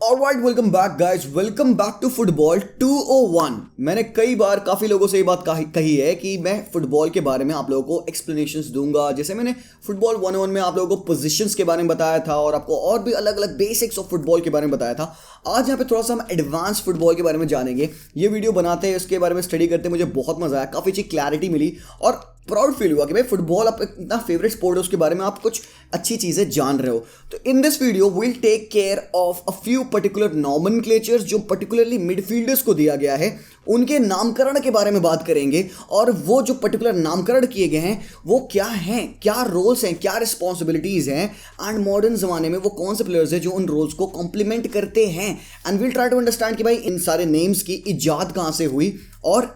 Alright, welcome back guys, welcome back to football 201। मैंने कई बार काफ़ी लोगों से ये बात कही है कि मैं फुटबॉल के बारे में आप लोगों को एक्सप्लेनेशंस दूंगा। जैसे मैंने फुटबॉल 101 में आप लोगों को पोजीशंस के बारे में बताया था और आपको और भी अलग अलग बेसिक्स ऑफ फुटबॉल के बारे में बताया था। आज यहाँ पे थोड़ा सा हम एडवांस फुटबॉल के बारे में जानेंगे। ये वीडियो बनाते हैं, इसके बारे में स्टडी करते मुझे बहुत मजा आया, काफ़ी अच्छी क्लैरिटी मिली और प्राउड फील हुआ कि भाई फुटबॉल आप इतना फेवरेट स्पोर्ट है, उसके बारे में आप कुछ अच्छी चीज़ें जान रहे हो। तो in this video will take care of a few particular nomenclatures जो पर्टिकुलरली मिडफील्डर्स को दिया गया है, उनके नामकरण के बारे में बात करेंगे और वो जो पर्टिकुलर नामकरण किए गए हैं वो क्या हैं, क्या रोल्स हैं, क्या रिस्पॉन्सिबिलिटीज़ हैं एंड मॉडर्न ज़माने में वो कौन से प्लेयर्स हैं जो उन रोल्स को कॉम्प्लीमेंट करते हैं। And will try to understand कि भाई इन सारे नेम्स की इजाद कहाँ से हुई और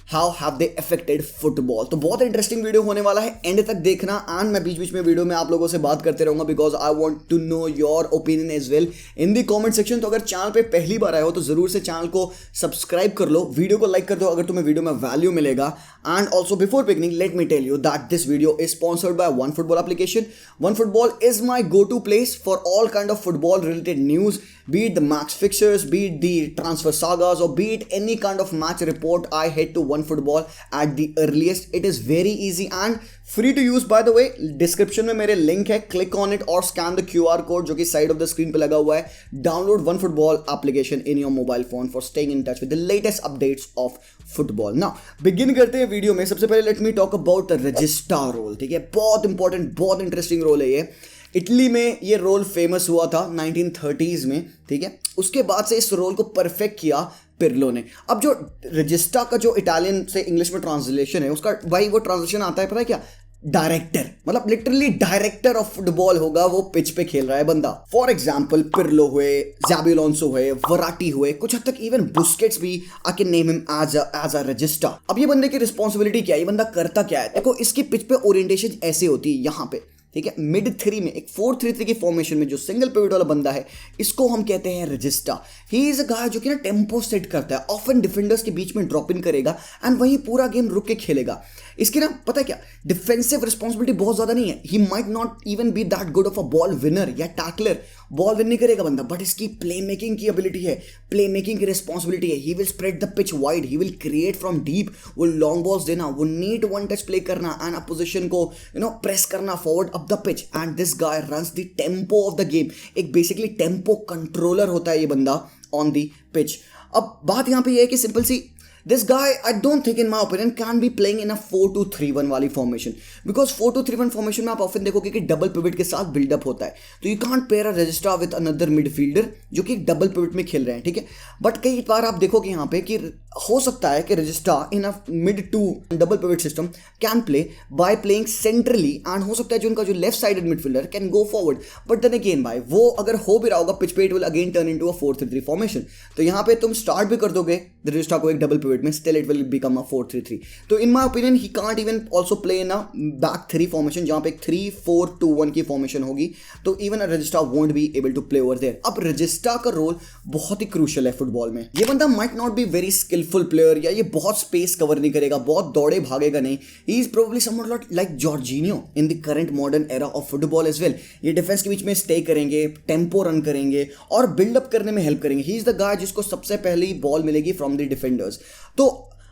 how have they affected football. तो बहुत इंटरेस्टिंग वीडियो होने वाला है, एंड तक देखना। एंड मैं बीच बीच में वीडियो में आप लोगों से बात करते रहूंगा because I want to know your opinion as well in the comment section. तो अगर चैनल पे पहली बार आए हो तो जरूर से चैनल को सब्सक्राइब कर लो, वीडियो को लाइक कर दो अगर तुम्हें वीडियो में वैल्यू मिलेगा। And also before beginning let me tell you that this video is sponsored by one football application. One football is my go to place for all kind of football related news, be it the match fixtures, be it the transfer sagas, or be it any kind of match report. I head to OneFootball at the earliest. It is very easy and free to use. By the way, description में मेरे link है, click on it or scan the QR code जो कि side of the screen पे लगा हुआ है। Download OneFootball application in your mobile phone for staying in touch with the latest updates of football. Now, begin करते हैं video में। सबसे पहले let me talk about the regista role। ठीक है, बहुत इंपॉर्टेंट, बहुत इंटरेस्टिंग रोल है ये। इटली में ये रोल फेमस हुआ था 1930s में, ठीक है। उसके बाद से इस रोल को परफेक्ट किया पिर्लो ने। अब जो रजिस्टा का जो इटालियन से इंग्लिश में ट्रांसलेशन है उसका भाई वो ट्रांसलेशन आता है पता है क्या? डायरेक्टर, मतलब लिटरली डायरेक्टर ऑफ फुटबॉल होगा, वो पिच पे खेल रहा है बंदा। फॉर एग्जाम्पल पिर्लो हुए, ज़ाबी अलोंसो हुए, वराटी हुए, कुछ हद तक इवन बुस्केट्स भी I can name him as a regista. अब ये बंदे की रिस्पॉन्सिबिलिटी क्या है, ये बंदा करता क्या है? देखो इसकी पिच पे ओरिएंटेशन ऐसे होती है यहाँ पे, ठीक है। मिड 3 में एक 4-3-3 की फॉर्मेशन में जो सिंगल पिवट वाला बंदा है इसको हम कहते हैं रजिस्टा। ही इज अ गाय जो कि ना टेम्पो सेट करता है, ऑफन डिफेंडर्स के बीच में ड्रॉप इन करेगा एंड वहीं पूरा गेम रुक के खेलेगा। इसकी ना पता है क्या, डिफेंसिव रिस्पॉन्सिबिलिटी बहुत ज्यादा नहीं है। He might not even be that good of a ball winner या टैकलर, बॉल विन नहीं करेगा बंदा, बट इसकी प्ले मेकिंग की एबिलिटी है, प्ले मेकिंग की रिस्पॉन्सिबिलिटी है। He will spread the pitch wide, he will create from deep, वो लॉन्ग बॉल्स देना, वो नीट वन टच प्ले करना एंड अपोजिशन को प्रेस करना forward up the pitch. And this guy runs the tempo of the game. एक basically tempo controller होता है ये बंदा ऑन द पिच। अब बात यहाँ पे ये है कि सिंपल सी, this guy I don't think in my opinion can be playing in a 4-2-3-1 वाली फॉर्मेशन, बिकॉज 4-2-3-1 फॉर्मेशन में आप ऑफन देखोगे कि डबल पिवट के साथ बिल्डअप होता है, तो you can't pair a regista with another midfielder जो कि डबल पिवट में खेल रहे हैं, ठीक है। बट कई बार आप देखोगे यहाँ पे कि हो सकता है कि regista in a mid to double pivot system can play by playing centrally, and हो सकता है जो उनका जो left sided midfielder can go forward. But then again भाई वो अगर हो भी रहा होगा पिच पे, it will again turn into a 4-3-3 formation. तो यहाँ पे तुम स्टार्ट भी कर दोगे रजिस्टा को एक डबल पिवट में, still it will become a 4-3-3। तो in my opinion he can't even also play in a back 3 formation जहां पे एक 3-4-2-1 की फॉर्मेशन होगी, तो even a regista won't be able to play over there. अब रजिस्टा का रोल बहुत ही क्रूशियल है फुटबॉल में। ये बंदा might not be very skilful player, या ये बहुत स्पेस कवर नहीं करेगा, बहुत दौड़े भागेगा नहीं। He is probably something like Jorginho in the current modern era of football as well. ये डिफेंस के बीच में स्टे करेंगे, टेम्पो रन करेंगे और बिल्डअप करने में हेल्प करेंगे। ही इज द गाय जिसको सबसे पहले बॉल मिलेगी फ्रॉम द डिफेंडर्स। तो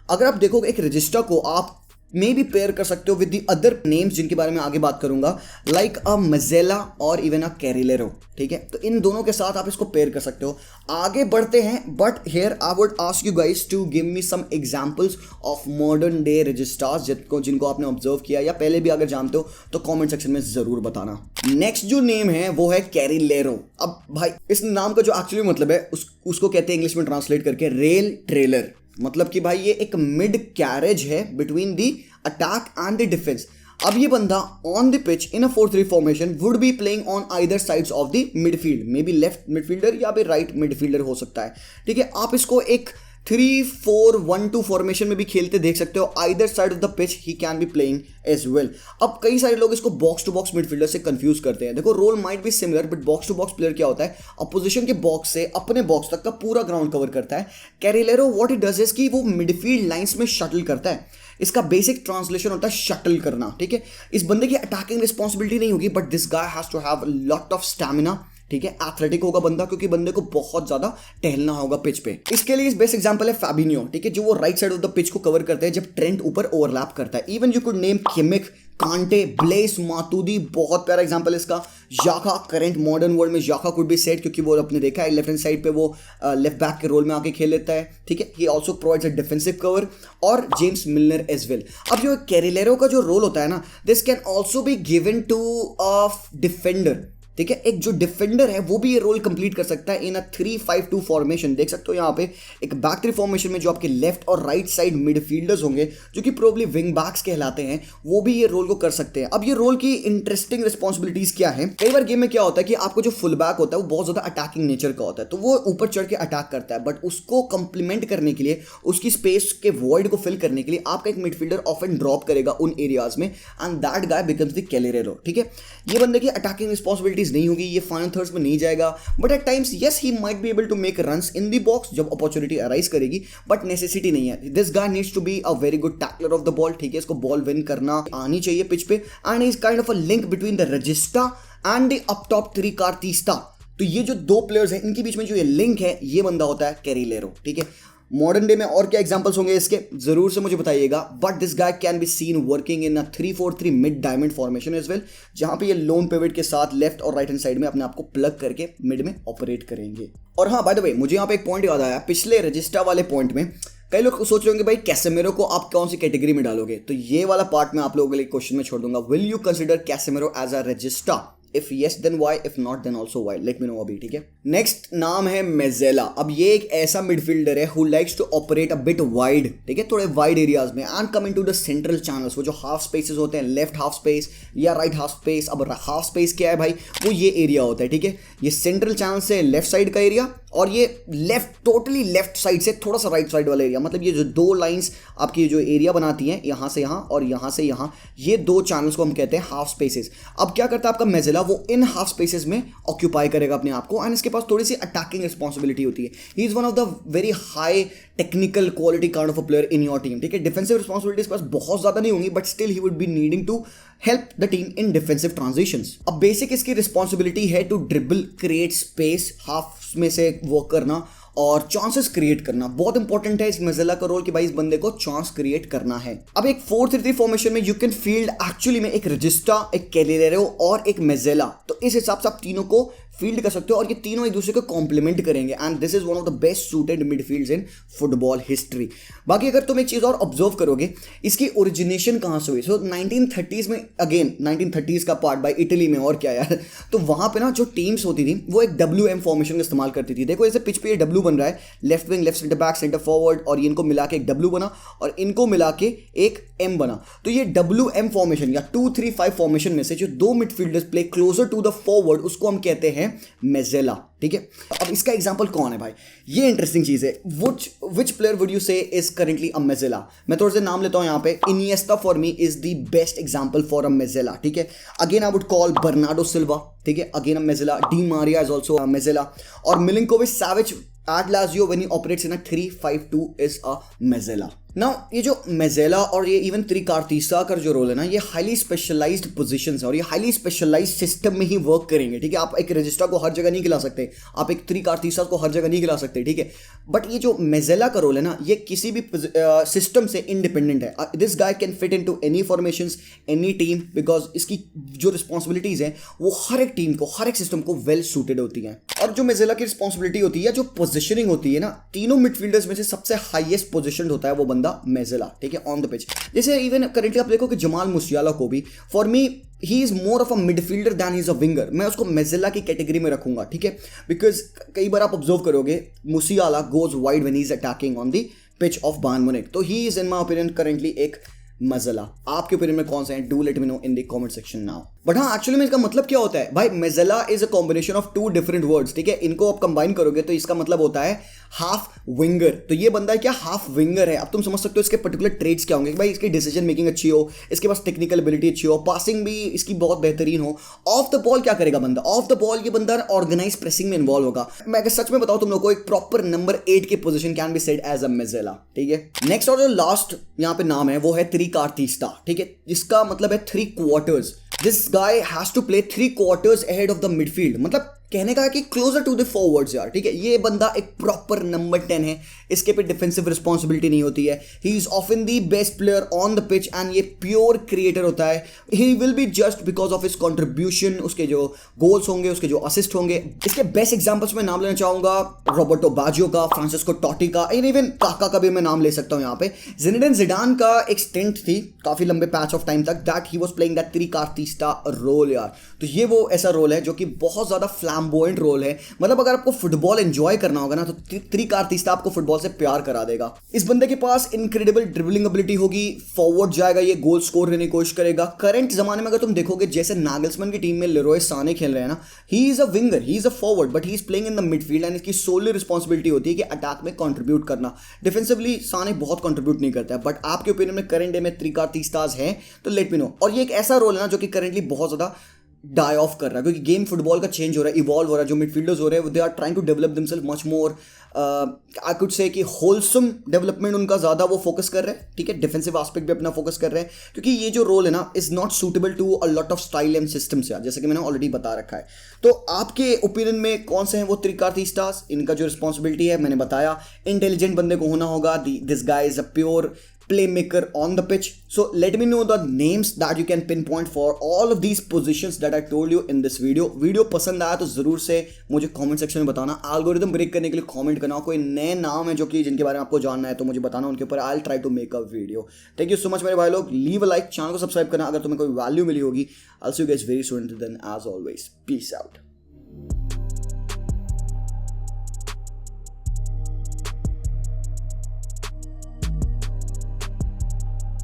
अगर आप देखोगे एक रजिस्टा को आप मे भी पेयर कर सकते हो विद द अदर नेम्स जिनके बारे में आगे बात करूंगा, लाइक अ मजेला और इवन अ कैरिलेरो, ठीक है। तो इन दोनों के साथ आप इसको पेयर कर सकते हो। आगे बढ़ते हैं, but here I would ask you guys to give me some examples of modern day registas जिनको आपने ऑब्जर्व किया या पहले भी अगर जानते हो तो कमेंट सेक्शन में जरूर बताना। नेक्स्ट जो नेम है वो है कैरिलेरो। अब भाई इस नाम का जो एक्चुअली मतलब है उसको कहते हैं इंग्लिश में ट्रांसलेट करके रेल ट्रेलर। मतलब कि भाई ये एक मिड कैरेज है between the attack and the defence. अब ये बंदा on the pitch in a 4-3 formation would be playing on either sides of the midfield, may be left midfielder या फिर राइट मिडफील्डर हो सकता है, ठीक है। आप इसको एक 3-4-1-2 फॉर्मेशन में भी खेलते देख सकते हो। Either side of the pitch he can be playing as well. अब कई सारे लोग इसको बॉक्स टू बॉक्स मिडफील्डर से कंफ्यूज करते हैं। देखो role might be similar, but box to box player क्या होता है, अपोजिशन के बॉक्स से अपने बॉक्स तक का पूरा ग्राउंड कवर करता है। कैरिलेरो व्हाट इट डज इज कि वो मिडफील्ड लाइंस में शटल करता है। इसका बेसिक ट्रांसलेशन होता है शटल करना, ठीक है। इस बंदे की अटैकिंग रिस्पॉन्सिबिलिटी नहीं होगी, but this guy has to have lot of stamina ठीक है, एथलेटिक होगा बंदा क्योंकि बंदे को बहुत ज्यादा टहलना होगा पिच पे। इसके लिए बेस्ट एग्जांपल है फैबिनियो, ठीक है, जो वो right side of the pitch को कवर करते हैं जब ट्रेंट ऊपर ओवरलैप करता है। Even you could name Kimmich, कांटे, ब्लेस मातुदी, बहुत प्यारा एग्जांपल है इसका। जाका, करंट मॉडर्न वर्ल्ड में जाका कुड बी सेट क्योंकि वो आपने देखा है लेफ्ट हैंड साइड पे वो लेफ्ट बैक के रोल में आके खेल लेता है, ठीक है। He also provides a defensive cover. और जेम्स मिलनर एज वेल। अब जो कैरिलेरो का जो रोल होता है ना, this can also be given to a defender, ठीक है। एक जो डिफेंडर है वो भी ये रोल कंप्लीट कर सकता है इन अ 3-5-2 फॉर्मेशन। देख सकते हो यहाँ पे एक बैक थ्री फॉर्मेशन में जो आपके लेफ्ट और राइट साइड मिडफील्डर्स होंगे जो कि प्रोबब्ली विंग बैक्स कहलाते हैं, वो भी ये रोल को कर सकते हैं। अब ये रोल की इंटरेस्टिंग रिस्पॉन्सिबिलिटीज क्या है, कई बार गेम में क्या होता है कि आपको जो फुल बैक होता है वो बहुत ज्यादा अटैकिंग नेचर का होता है, तो वो ऊपर चढ़ के अटैक करता है, बट उसको कंप्लीमेंट करने के लिए, उसकी स्पेस के वॉइड को फिल करने के लिए आपका एक मिडफील्डर ऑफन ड्रॉप करेगा उन एरियाज में, and that guy becomes the कैलिलेरो, ठीक है। ये बंदे की अटैकिंग रिस्पॉन्सिबिलिटीज नहीं होगी, ये फाइनल थर्ड्स में नहीं जाएगा, but at times yes he might be able to make runs in the box जब अपॉर्चुनिटी अराइज करेगी, बट नेसेसिटी नहीं है। This guy needs to be a very good tackler of the ball, ठीक है, इसको बॉल विन करना आनी चाहिए पिच पे, and is kind of a link between the regista and the up top trequartista. तो ये जो दो प्लेयर्स हैं इनके बीच में जो ये लिंक है, ये बंदा होता है कैरिलेरो, ठीक है। मॉडर्न डे में और क्या एग्जांपल्स होंगे इसके, जरूर से मुझे बताइएगा, but this guy can be seen working in a 3-4-3 mid diamond formation as well, जहां पे ये लोन पिवट के साथ लेफ्ट और राइट हैंड साइड में अपने आप को प्लग करके मिड में ऑपरेट करेंगे। और हाँ, बाय द वे मुझे यहाँ पे एक पॉइंट याद आया, पिछले रजिस्टा वाले पॉइंट में कई लोग सोच रहे होंगे भाई कैसेमेरो को आप कौन सी कैटेगरी में डालोगे, तो ये वाला पार्ट मैं आप लोगों के लिए क्वेश्चन में छोड़ दूंगा। Will you consider Casemiro as a regista? If yes, then why? If not, then also why? Let me know अभी, ठीक है। नेक्स्ट नाम है मेजेला। अब ये एक ऐसा मिडफील्डर है who likes to operate a bit wide, ठीक है, थोड़े वाइड एरियाज में, and come into the central channels, वो जो हाफ स्पेसेस होते हैं, लेफ्ट हाफ स्पेस या राइट हाफ स्पेस। अब हाफ स्पेस क्या है भाई, वो ये एरिया होता है, ठीक है, ये सेंट्रल चैनल से लेफ्ट साइड का एरिया, और ये लेफ्ट, टोटली लेफ्ट साइड से थोड़ा सा राइट साइड वाला एरिया, मतलब ये जो दो लाइंस आपकी जो एरिया बनाती हैं, यहां से यहां और यहां से यहां, ये दो चैनल्स को हम कहते हैं हाफ स्पेसेस। अब क्या करता है आपका मेजेला, वो इन हाफ स्पेसेस में ऑक्यूपाई करेगा अपने आप को, एंड इसके पास थोड़ी सी अटैकिंग रिस्पॉन्सिबिलिटी होती है। He is one of the very high technical quality kind of a player in your team, ठीक है। डिफेंसिव रिस्पॉन्सिबिलिटीज पास बहुत ज्यादा नहीं होंगी, but still he would be needing to help the team in defensive transitions. अब basic इसकी responsibility है to dribble, create space, half में से वर्क करना और चांसेस क्रिएट करना। बहुत इंपॉर्टेंट है इस मेजेला का रोल कि भाई इस बंदे को चांस क्रिएट करना है। अब एक 4-3-3 फॉर्मेशन में यू कैन फील्ड एक्चुअली में एक रजिस्टा, एक कैलिलेरो और एक मेजेला, तो इस हिसाब से आप तीनों को फील्ड कर सकते हो, और ये तीनों एक दूसरे को कॉम्प्लीमेंट करेंगे, and this is one of the best suited midfields in football history. बाकी अगर तुम एक चीज और ऑब्जर्व करोगे, इसकी ओरिजिनेशन कहां से हुई, सो 1930s में, अगेन 1930s का पार्ट बाय इटली में, और क्या यार, तो वहां पे ना जो टीम्स होती थी वो एक WM फॉर्मेशन का इस्तेमाल करती थी। देखो जैसे पिच पे ये W बन रहा है, left wing, left centre back, centre forward, और इनको मिला के एक W बना, और इनको मिला के एक M बना, तो ये WM फॉर्मेशन या 2-3-5 फॉर्मेशन में से जो दो midfielders play closer to the forward, उसको हम कहते हैं मेजेला, ठीक है। अब इसका एग्जांपल कौन है भाई, ये इंटरेस्टिंग चीज है। Which player would you say is currently a mezzala? मैं थोड़ा सा नाम लेता हूं यहाँ पे। Iniesta for me is the best example for a mezzala, ठीक है। Again I would call Bernardo Silva, ठीक है, again a mezzala. Di Maria is also a mezzala, और Milinkovic साविच at Lazio when he operates in a 3-5-2 is a mezzala. Now ये जो मेजेला और ये even त्रिकार्तिस्ता का जो रोल है ना, ये हाईली स्पेशलाइज्ड पोजीशंस है और ये हाईली स्पेशलाइज्ड सिस्टम में ही वर्क करेंगे, ठीक है। आप एक रजिस्टा को हर जगह नहीं खिला सकते, आप एक त्रिकार्तिस्ता को हर जगह नहीं खिला सकते, ठीक है। बट ये जो मेजेला का रोल है ना, ये किसी भी सिस्टम से इंडिपेंडेंट है। This guy can fit into any formations, any team, because इसकी जो रिस्पॉन्सिबिलिटीज हैं वो हर एक टीम को, हर एक सिस्टम को वेल सूटेड होती हैं। और जो मेजेला की रिस्पॉन्सिबिलिटी होती है, जो पोजिशनिंग होती है ना, तीनों मिडफील्डर्स में से सबसे हाईएस्ट पोजिशन होता है वो बंदा मेजेला, ठीक है, ऑन द पिच। जैसे इवन करेंटली आप देखो कि जमाल मुसियाला को भी, for me he is more of a midfielder than he is a winger. मैं उसको मेजेला की कैटेगरी में रखूंगा, ठीक है, बिकॉज कई बार आप ऑब्जर्व करोगे Musiala goes wide when he is attacking on the pitch of Bayern Munich, तो he is in my opinion currently एक मेजेला। आपके ओपिनियन में कौन सा है? Do let me know in the comment section now. But हाँ, actually में इसका मतलब क्या होता है भाई? Mezzala is a combination of two different words, ठीक है। इनको आप कंबाइन करोगे तो इसका मतलब होता है हाफ विंगर। तो ये बंदा है क्या? हाफ विंगर है। अब तुम समझ सकते हो इसके पर्टिकुलर ट्रेड्स क्या होंगे। भाई इसकी डिसीजन मेकिंग अच्छी हो, इसके पास टेक्निकल एबिलिटी अच्छी हो, पासिंग भी इसकी बहुत बेहतरीन हो। ऑफ द बॉल क्या करेगा बंदा? ऑफ द बॉल ये बंदा ऑर्गेनाइज प्रेसिंग में इन्वॉल्व होगा। मैं अगर सच में बताऊं तुम लोग को, एक प्रॉपर नंबर 8 की position can be said as a mezzala, ठीक है। नेक्स्ट और जो लास्ट यहाँ पे नाम है वो है त्रिकार्तिस्ता, ठीक है, जिसका मतलब है 3 quarters. This guy has to play 3 quarters ahead of the midfield. मतलब कहने का है कि क्लोजर टू द फॉरवर्ड्स यार, ठीक है। ये बंदा एक प्रॉपर नंबर 10 है, इसके पे डिफेंसिव रिस्पॉन्सिबिलिटी नहीं होती है। He is often the best player on the pitch and ये प्योर क्रिएटर होता है। He will be just because of his contribution, उसके जो गोल्स होंगे, उसके जो असिस्ट होंगे। इसके बेस्ट एग्जाम्पल्स में नाम लेना चाहूंगा रॉबर्टो बाजियो का, फ्रांसिस्को टॉटी का, इवन काका का भी मैं नाम ले सकता हूं। यहाँ पे ज़िनेडिन ज़िडान का एक स्टिंट थी काफी लंबे पैच ऑफ टाइम तक, that he was playing that trequartista role यार। तो ये वो ऐसा रोल है जो कि बहुत ज्यादा फ्लैम्बोयेंट रोल है। मतलब अगर आपको फुटबॉल एंजॉय करना होगा ना तो त्रिकार्तिस्ता आपको फुटबॉल से प्यार करा देगा। इस बंदे के पास इनक्रेडिबल ड्रिबलिंग एबिलिटी होगी, फॉरवर्ड जाएगा, ये गोल स्कोर करने की कोशिश करेगा। करंट जमाने में अगर तुम देखोगे जैसे नागल्समैन की टीम में लेरोय साने खेल रहे हैं ना, ही is a winger, he is a forward, but he is playing in the midfield and इसकी सोलली रिस्पॉन्सिबिलिटी होती है कि अटैक में कंट्रीब्यूट करना। डिफेंसिवली साने बहुत कंट्रीब्यूट नहीं करता है, बट आपके ओपिनियन में करंट डे में त्रिकार्तिस्तास है तो लेट मी नो। और ये एक ऐसा रोल है ना जो कि करंटली बहुत ज्यादा डाई ऑफ कर रहा है, क्योंकि गेम फुटबॉल का चेंज हो रहा है, इवॉल्व हो रहा है। जो मिडफील्डर्स हो रहे हैं they are trying to develop themselves much more, I could say कि होलसम डेवलपमेंट उनका ज़्यादा वो फोकस कर रहे हैं, ठीक है। डिफेंसिव एस्पेक्ट भी अपना फोकस कर रहे हैं, क्योंकि ये जो रोल है ना is not suitable to a lot of style and systems यार, जैसे कि मैंने ऑलरेडी बता रखा है। तो आपके ओपिनियन में कौन से हैं वो त्रिकार्तिस्तास? इनका जो रिस्पॉन्सिबिलिटी है मैंने बताया, इंटेलिजेंट बंदे को होना होगा, this guy is a pure playmaker on the pitch. So let me know the names that you can pinpoint for all of these positions that I told you in this video. Video पसंद आया तो जरूर से मुझे comment section में बताना। Algorithm break करने के लिए कमेंट करना, कोई नए नाम है जो कि जिनके बारे में आपको जानना है तो मुझे बताना, उनके ऊपर I will try to make a video. Thank you so much मेरे भाई लोग, लीव अ लाइक, चैनल को सब्सक्राइब करना अगर तुम्हें कोई वैल्यू मिली होगी। I will see you guys very soon, then as always peace out.